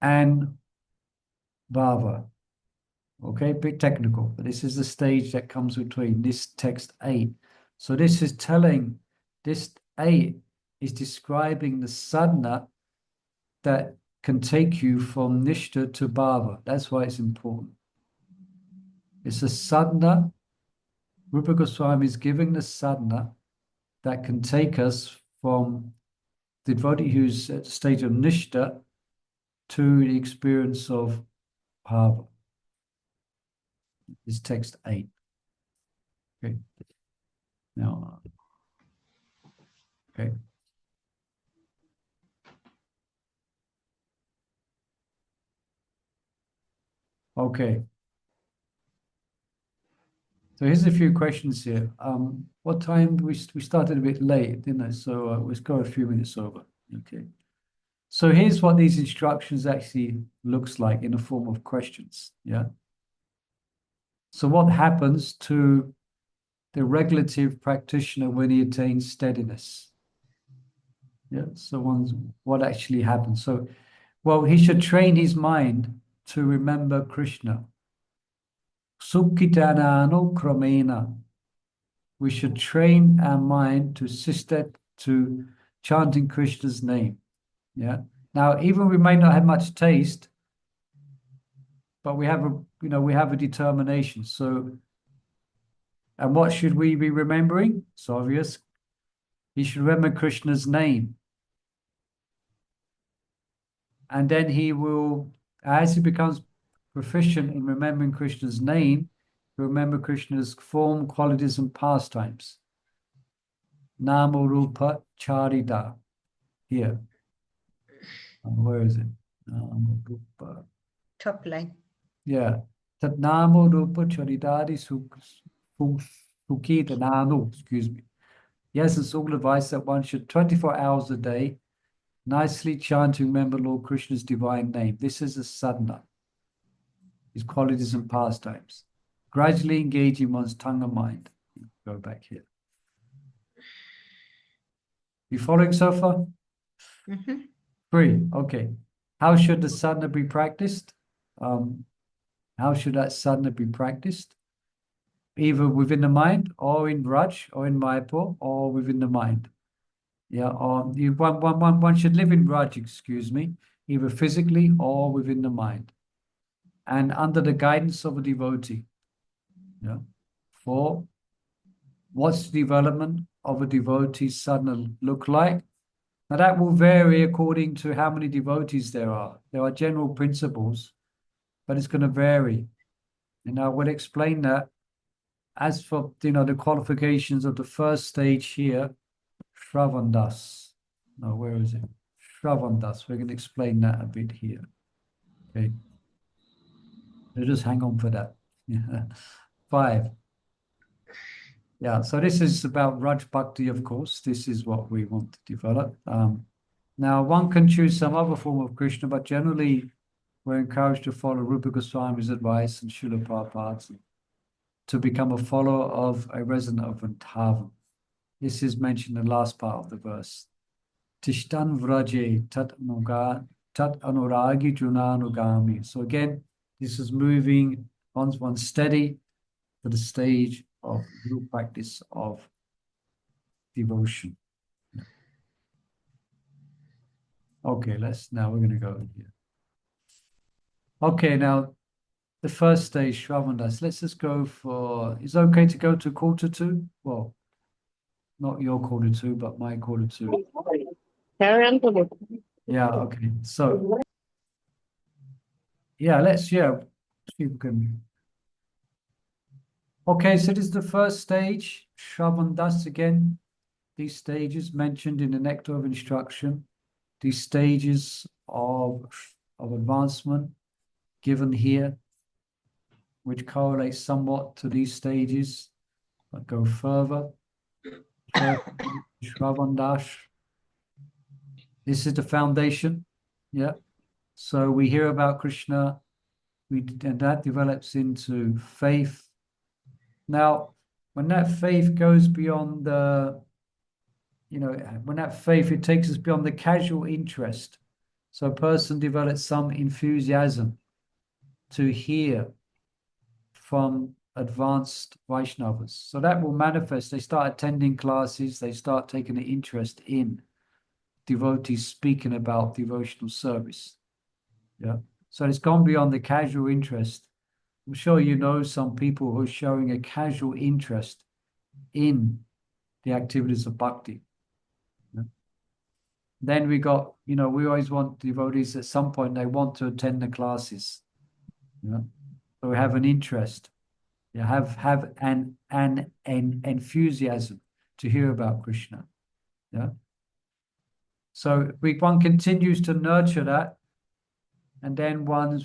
and Bhava. Okay, bit technical, but this is the stage that comes between this text 8. So this A is describing the sadhana that can take you from Nishta to Bhava. That's why it's important. It's a sadhana. Rupa Goswami is giving the sadhana that can take us from the devotee who's at the stage of Nishta to the experience of Bhava. Is text 8. Okay. Now, okay. Okay. So here's a few questions here. What time we started a bit late, didn't I? So let's go a few minutes over. Okay. So here's what these instructions actually looks like in the form of questions. Yeah. So what happens to the regulative practitioner when he attains steadiness? Yeah. So what actually happens? So, well, he should train his mind to remember Krishna. Sukhitanano kramena. We should train our mind to chanting Krishna's name. Yeah. Now, even we may not have much taste, but we have a determination. So, and what should we be remembering? It's obvious. He should remember Krishna's name. And then he will, as he becomes proficient in remembering Krishna's name, remember Krishna's form, qualities, and pastimes. Nama Rupa Charita. Here. Where is it? Nama Rupa. Top line. Yeah. Tat Nama Rupa Charitadi Sukita Nanu, excuse me. Yes, it's all advice that one should 24 hours a day nicely chant to remember Lord Krishna's divine name. This is a sadhana, his qualities and pastimes. Gradually engaging one's tongue and mind. Go back here. You following so far? Mm-hmm. 3. Okay. How should the sadhana be practiced? How should that sadhana be practiced? Either within the mind, or in Raj, or in Mayapur, or within the mind. Yeah, or one should live in Raj, excuse me, either physically or within the mind, and under the guidance of a devotee. Yeah. 4. What's the development of a devotee's sadhana look like? Now that will vary according to how many devotees there are. There are general principles, but it's going to vary. And I will explain that. As for the qualifications of the first stage here, Shravandas. No, where is it? Shravandas. We're going to explain that a bit here. Okay. So just hang on for that. Yeah. 5. Yeah, so this is about Raj Bhakti, of course. This is what we want to develop. Now, one can choose some other form of Krishna, but generally we're encouraged to follow Rupa Goswami's advice and Srila Prabhupada's to become a follower of a resident of Vrindavan. This is mentioned in the last part of the verse. Tishtan vraje tat anuragi junanugami. So again, this is moving once steady to the stage of real practice of devotion. Okay, we're going to go here. Okay, now the first stage, Shravandas. Let's just go for, is it okay to go to quarter 2? Well, not your quarter 2, but my quarter 2. Yeah, okay. So, yeah, let's see if we can. Okay, so this is the first stage, Shravan Das again, these stages mentioned in the Nectar of Instruction, these stages of advancement given here, which correlates somewhat to these stages, but go further. Shravan Das. This is the foundation. Yeah. So we hear about Krishna, and that develops into faith. Now, when that faith goes beyond the, when that faith, it takes us beyond the casual interest. So a person develops some enthusiasm to hear from advanced Vaishnavas. So that will manifest. They start attending classes, they start taking an interest in devotees speaking about devotional service. Yeah. So it's gone beyond the casual interest. I'm sure you know some people who are showing a casual interest in the activities of bhakti. Yeah. Then we got, we always want devotees at some point, they want to attend the classes. Yeah. So we have an interest. You have an enthusiasm to hear about Krishna. Yeah. So one continues to nurture that, and then one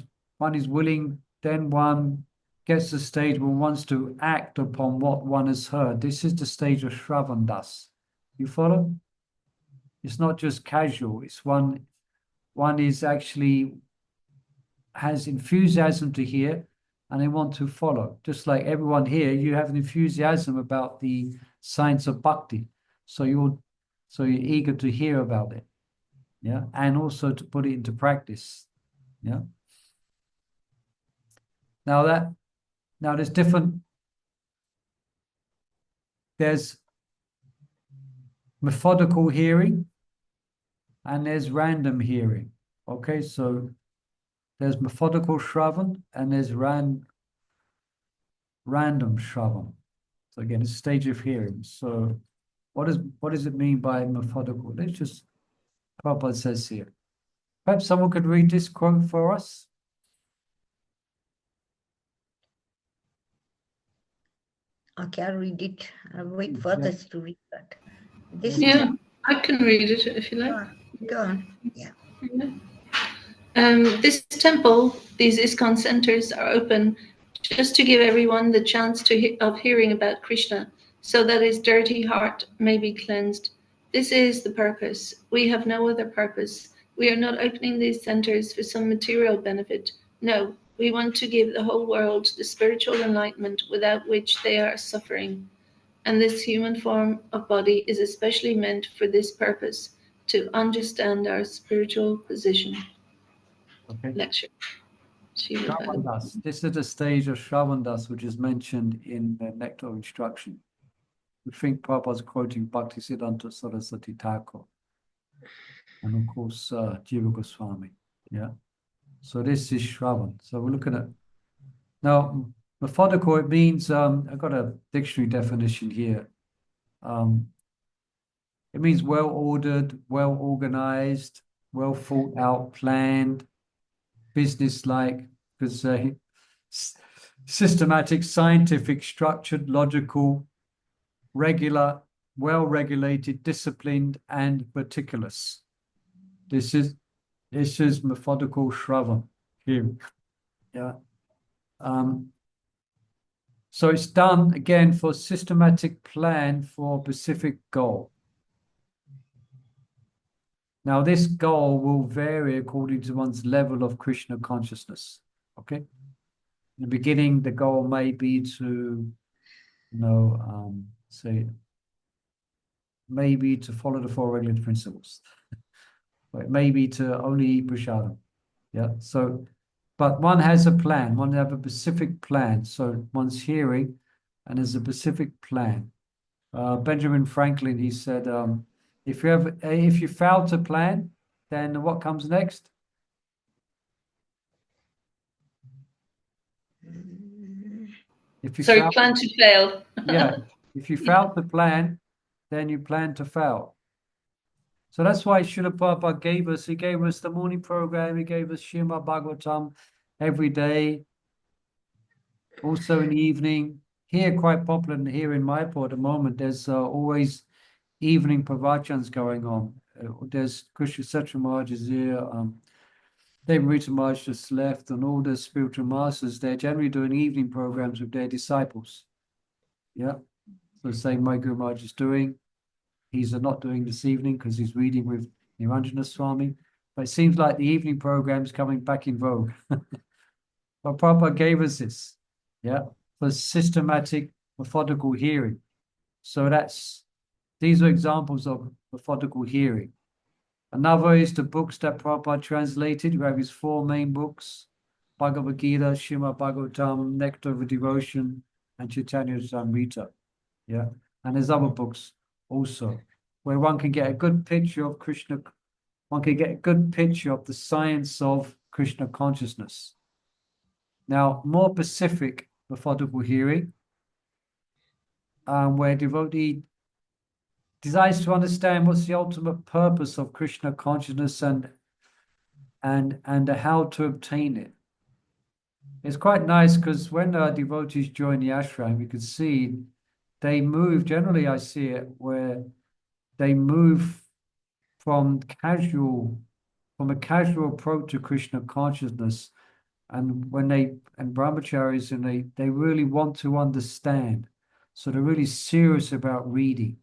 is willing, then one gets to the stage where one wants to act upon what one has heard. This is the stage of Shravan Das. You follow? It's not just casual. It's one is actually has enthusiasm to hear, and they want to follow. Just like everyone here, you have an enthusiasm about the science of bhakti. So you're eager to hear about it. Yeah. And also to put it into practice. Yeah. Now there's methodical hearing and there's random hearing. Okay, so there's methodical Shravan and there's random Shravan. So again, it's a stage of hearing. So what does it mean by methodical? Let's just, Prabhupada says here. Perhaps someone could read this quote for us. Okay, I'll read it. I'll wait for others to read that. This Yeah, I can read it if you like. Go on. Yeah. This temple, these ISKCON centers are open just to give everyone the chance of hearing about Krishna, so that his dirty heart may be cleansed. This is the purpose. We have no other purpose. We are not opening these centers for some material benefit. No, we want to give the whole world the spiritual enlightenment without which they are suffering. And this human form of body is especially meant for this purpose, to understand our spiritual position. Okay. Lecture. Shravan Das. This is the stage of Shravan Das, which is mentioned in the Nectar of Instruction. We think Prabhupada's quoting Bhaktisiddhanta Saraswati Thakur. And of course, Jiva Goswami. Yeah. So this is Shravan. So we're looking at, now, methodical, it means, I've got a dictionary definition here. It means well-ordered, well-organized, well-thought-out, planned, business-like, because systematic, scientific, structured, logical, regular, well-regulated, disciplined, and meticulous. This is methodical Shravan here. Yeah. So it's done again for systematic plan for a specific goal. Now, this goal will vary according to one's level of Krishna consciousness. Okay. In the beginning, the goal may be to, say, maybe to follow the four regulated principles. But maybe to only eat prasadam. Yeah. So, but one has a plan. One have a specific plan. So one's hearing, and there's a specific plan. Benjamin Franklin, he said, if you fail to plan, then what comes next? Plan to fail. Yeah. If you fail to plan, then you plan to fail. So that's why Srila Prabhupada gave us the morning program, he gave us Srimad Bhagavatam every day, also in the evening. here quite popular here in Mayapur at the moment. There's always evening pravachans going on. There's Krishna Satra Maharaj is here. David Rita Maharaj just left, and all the spiritual masters, they're generally doing evening programs with their disciples. Yeah. So the same my Guru Maharaj is doing. He's not doing this evening because he's reading with Niranjana Swami. But it seems like the evening program is coming back in vogue. But Prabhupada gave us this, yeah, for systematic, methodical hearing. So these are examples of methodical hearing. Another is the books that Prabhupada translated. We have his 4 main books: Bhagavad Gita, Srimad Bhagavatam, Nectar of Devotion, and Chaitanya Charitamrita. Yeah, and there's other books also where one can get a good picture of Krishna. One can get a good picture of the science of Krishna consciousness. Now, more specific methodical hearing, where devotee desires to understand what's the ultimate purpose of Krishna consciousness and how to obtain it. It's quite nice because when devotees join the ashram, you can see they move. Generally, I see it where they move from a casual approach to Krishna consciousness, and when and brahmacharis, and they really want to understand. So they're really serious about reading,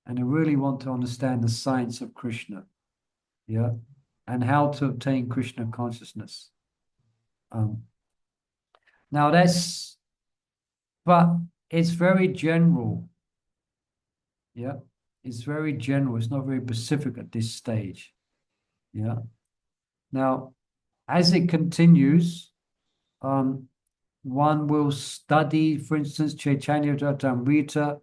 and they really want to understand the science of Krishna, yeah, and how to obtain Krishna consciousness. Now but it's very general, yeah. It's very general. It's not very specific at this stage, yeah. Now, as it continues, one will study, for instance, Chaitanya Charitamrita,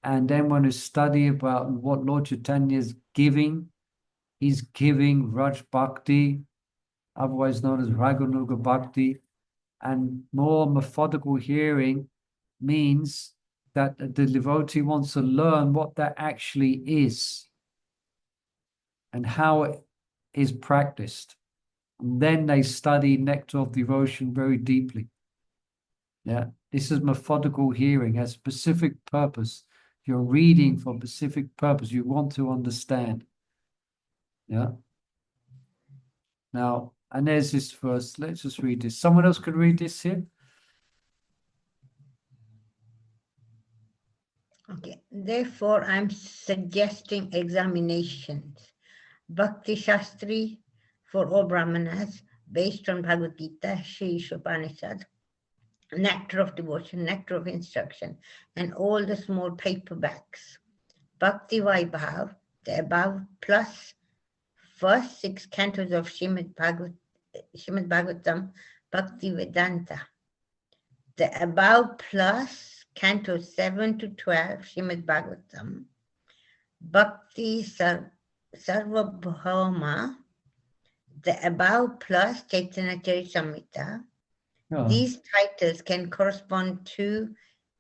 and then one will study about what Lord Chaitanya is giving. He's giving Raj Bhakti, otherwise known as Raganuga Bhakti, and more methodical hearing means that the devotee wants to learn what that actually is and how it is practiced. And then they study Nectar of Devotion very deeply. Yeah, this is methodical hearing, has specific purpose. You're reading for specific purpose. You want to understand. Yeah. Now, and there's this verse. Let's just read this. Someone else could read this here. Okay. Therefore, I'm suggesting examinations. Bhakti Shastri for all Brahmanas, based on Bhagavad Gita, Shri Upanishad, Nectar of Devotion, Nectar of Instruction, and all the small paperbacks. Bhakti Vaibhav, the above, plus first 6 cantos of Srimad Bhagavatam, Bhakti Vedanta. The above plus cantos 7 to 12, Srimad Bhagavatam, Bhakti Sarvabhauma, the above plus Chaitanya Charitamrita. Oh, These titles can correspond to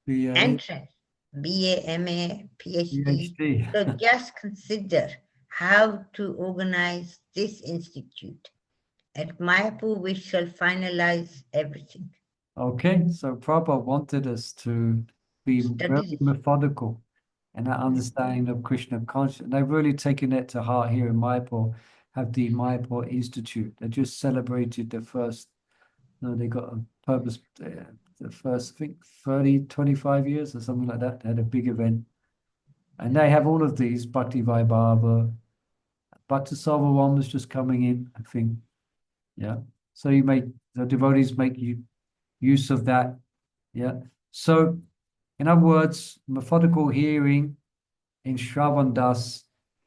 the entrance, BA, MA, PhD. PhD. So just consider how to organize this institute. At Mayapur, we shall finalize everything. Okay, so Prabhupada wanted us to be Study very this. methodical in our understanding of Krishna consciousness. They've really taken it to heart here in Mayapur, have the Mayapur Institute. They just celebrated the first, no, they got a purpose, the first, I think, 30, 25 years or something like that. They had a big event. And they have all of these, Bhakti Vaibhava, Bhakti Sarvavam was just coming in, I think. Yeah. So the devotees make use of that. Yeah. So, in other words, methodical hearing in Shravan Das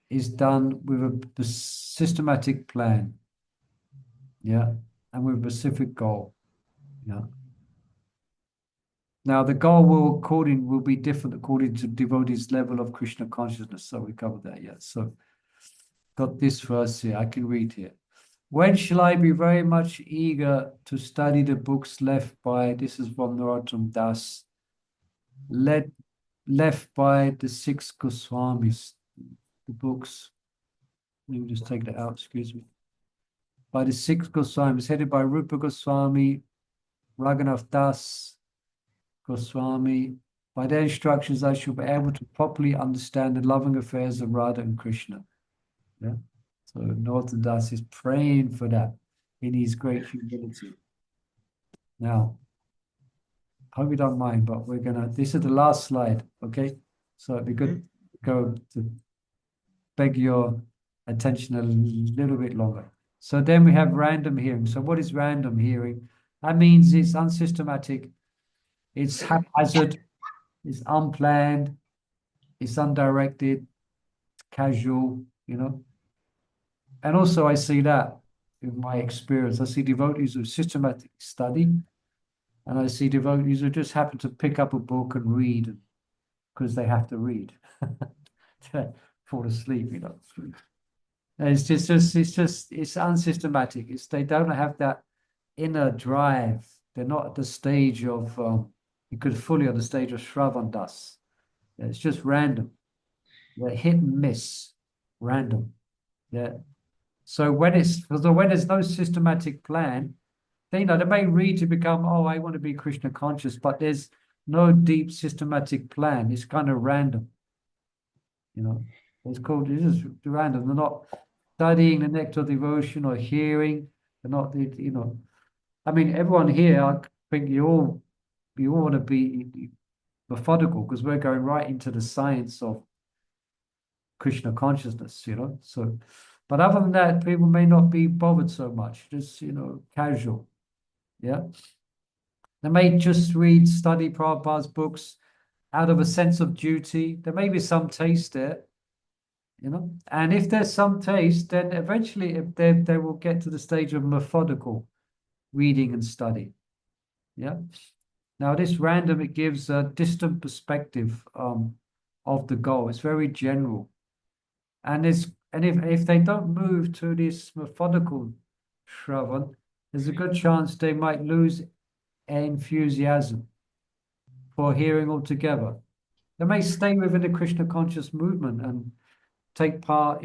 is done with a systematic plan. Yeah. And with a specific goal. Yeah. Now, the goal will be different according to devotee's level of Krishna consciousness. So we covered that, yeah. So, got this verse here. I can read here. When shall I be very much eager to study the books left by, this is from Narottam Das, left by the 6 Goswamis, the books. Let me just take that out, excuse me. By the 6 Goswamis, headed by Rupa Goswami, Raghunath Das, Goswami. By their instructions, I shall be able to properly understand the loving affairs of Radha and Krishna. Yeah. So Northern Das is praying for that in his great humility. Now, I hope you don't mind, but this is the last slide, okay? So it'd be good to go to beg your attention a little bit longer. So then we have random hearing. So what is random hearing? That means it's unsystematic, it's haphazard, it's unplanned, it's undirected, it's casual, And also I see that in my experience. I see devotees who systematically study, and I see devotees who just happen to pick up a book and read because they have to read. Fall asleep, And it's unsystematic. They don't have that inner drive. They're not at the stage of you could fully on the stage of Shravan Das. It's just random. They're hit and miss, random. Yeah. So when there's no systematic plan, they may read to become, oh, I want to be Krishna conscious, but there's no deep systematic plan. It's kind of random. It's just random. They're not studying the nectar of devotion or hearing. They're not, I mean, everyone here, I think you all want to be methodical because we're going right into the science of Krishna consciousness, So, but other than that, people may not be bothered so much, just, casual. Yeah. They may just study Prabhupada's books out of a sense of duty. There may be some taste there, And if there's some taste, then eventually they will get to the stage of methodical reading and study. Yeah. Now, this random, it gives a distant perspective of the goal. It's very general. And if they don't move to this methodical Shravan, there's a good chance they might lose enthusiasm for hearing altogether. They may stay within the Krishna conscious movement and take part,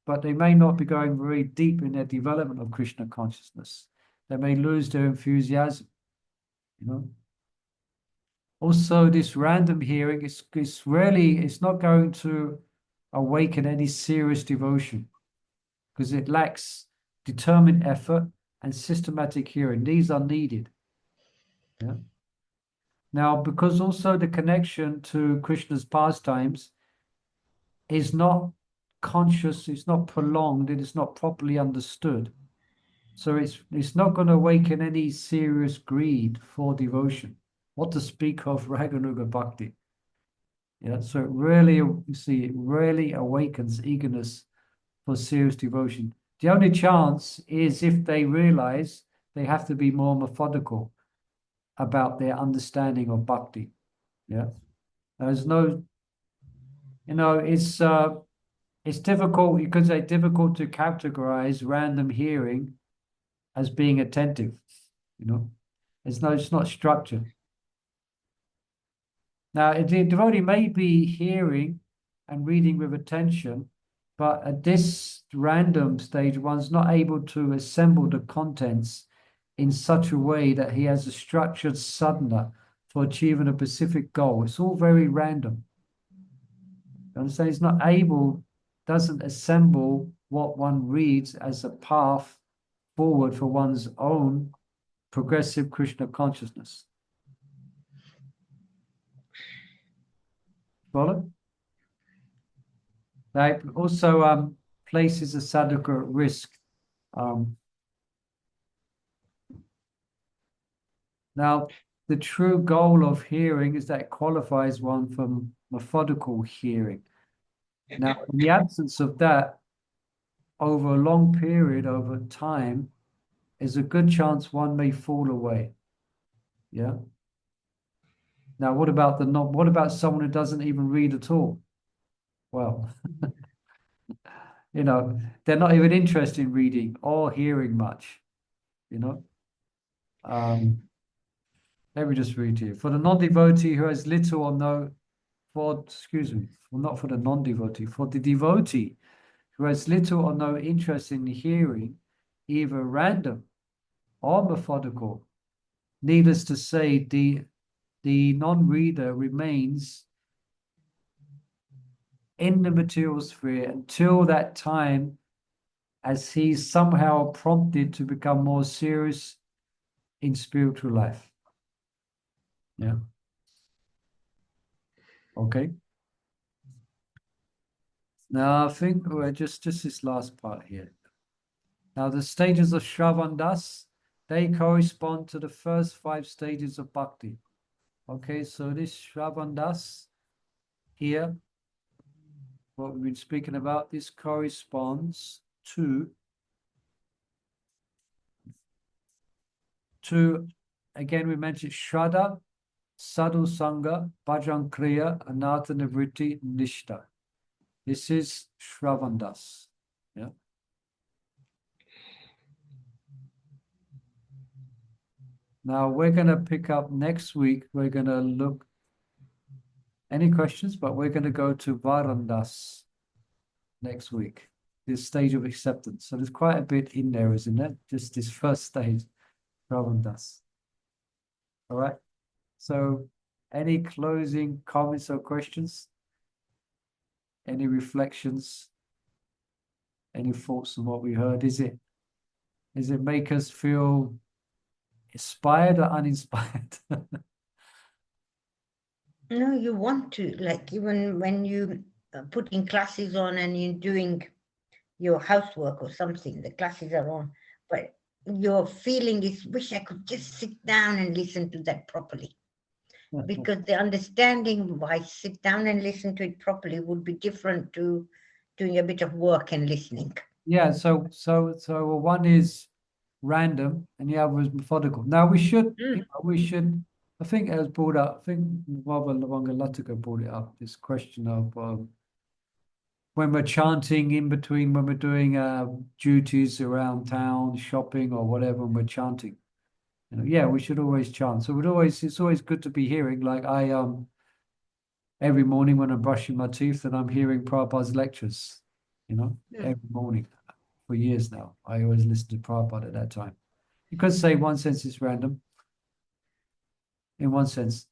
but they may not be going very deep in their development of Krishna consciousness. They may lose their enthusiasm, Also, this random hearing it's not going to awaken any serious devotion because it lacks determined effort and systematic hearing. These are needed. Yeah. Now, because also the connection to Krishna's pastimes is not conscious, it's not prolonged, it is not properly understood. So it's not going to awaken any serious greed for devotion. What to speak of Raganuga Bhakti. Yeah, so it really awakens eagerness for serious devotion. The only chance is if they realize they have to be more methodical about their understanding of bhakti. Yeah. There's no, it's difficult, you could say difficult to categorize random hearing as being attentive, it's not structured. Now, the devotee may be hearing and reading with attention, but at this random stage, one's not able to assemble the contents in such a way that he has a structured sadhana for achieving a specific goal. It's all very random. You understand? He's not able, doesn't assemble what one reads as a path forward for one's own progressive Krishna consciousness. Follow? That also places a sadhaka at risk. Now, the true goal of hearing is that it qualifies one for methodical hearing. Now, in the absence of that, over a long period, over time, is a good chance one may fall away. Yeah. Now, what about someone who doesn't even read at all? Well, they're not even interested in reading or hearing much, Let me just read to you. For the non-devotee who has little or no, not for the non-devotee, for the devotee who has little or no interest in hearing, either random or methodical, needless to say, the the non-reader remains in the material sphere until that time as he's somehow prompted to become more serious in spiritual life. Yeah. Okay. Now I think we're just this last part here. Now the stages of Shravandas, they correspond to the first 5 stages of bhakti. Okay, so this Shravandas here, what we've been speaking about, this corresponds to again we mentioned Shraddha, Sadhu Sangha, Bhajan Kriya, Anartha Nivritti, Nishta. This is Shravandas. Yeah. Now we're going to pick up next week. We're going to look. Any questions? But we're going to go to Varandas next week. This stage of acceptance. So there's quite a bit in there, isn't it? Just this first stage, Varandas. All right. So, any closing comments or questions? Any reflections? Any thoughts on what we heard? Does it make us feel inspired or uninspired? No, you want to, like, even when you putting classes on and you're doing your housework or something, the classes are on, but your feeling is, wish I could just sit down and listen to that properly. Because the understanding why sit down and listen to it properly would be different to doing a bit of work and listening. Yeah, so one is random and the other is methodical. Now we should, I think it was brought up, I think Baba Lavanga brought it up, this question of when we're chanting in between, when we're doing duties around town, shopping or whatever, and we're chanting. Yeah, we should always chant. So it's always good to be hearing, like I every morning when I'm brushing my teeth and I'm hearing Prabhupada's lectures, every morning for years now. I always listen to Prabhupada at that time. You could say in one sense it's random, in one sense.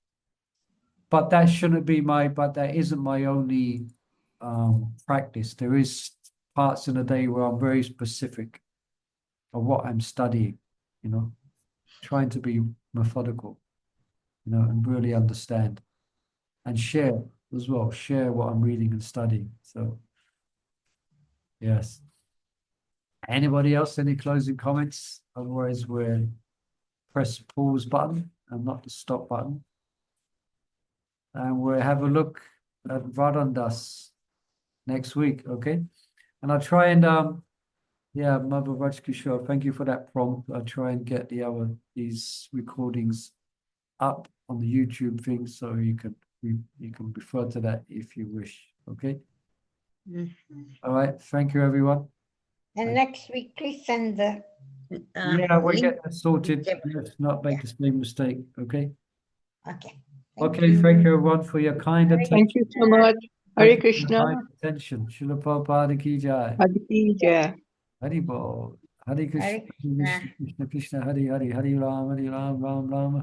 But that isn't my only practice. There is parts in the day where I'm very specific of what I'm studying, trying to be methodical, and really understand and share as well, share what I'm reading and studying. So, yes. Anybody else, any closing comments? Otherwise, we'll press pause button and not the stop button. And we'll have a look at Varandas next week, okay? And I'll try and, Mother Rajkishore, thank you for that prompt. I'll try and get these recordings up on the YouTube thing so you can refer to that if you wish, okay? All right, thank you, everyone. And next week, please send the we'll link. get that sorted. Let's not make the same mistake, okay? Okay. Thank you, everyone, for your kind attention. Thank you so much. Hare Krishna. Kind attention. Srila Prabhupada ki jai. Hare Krishna. Hari Bol. Hare Krishna, Krishna Krishna, Hare Hare, Hare Ram, Ram Ram.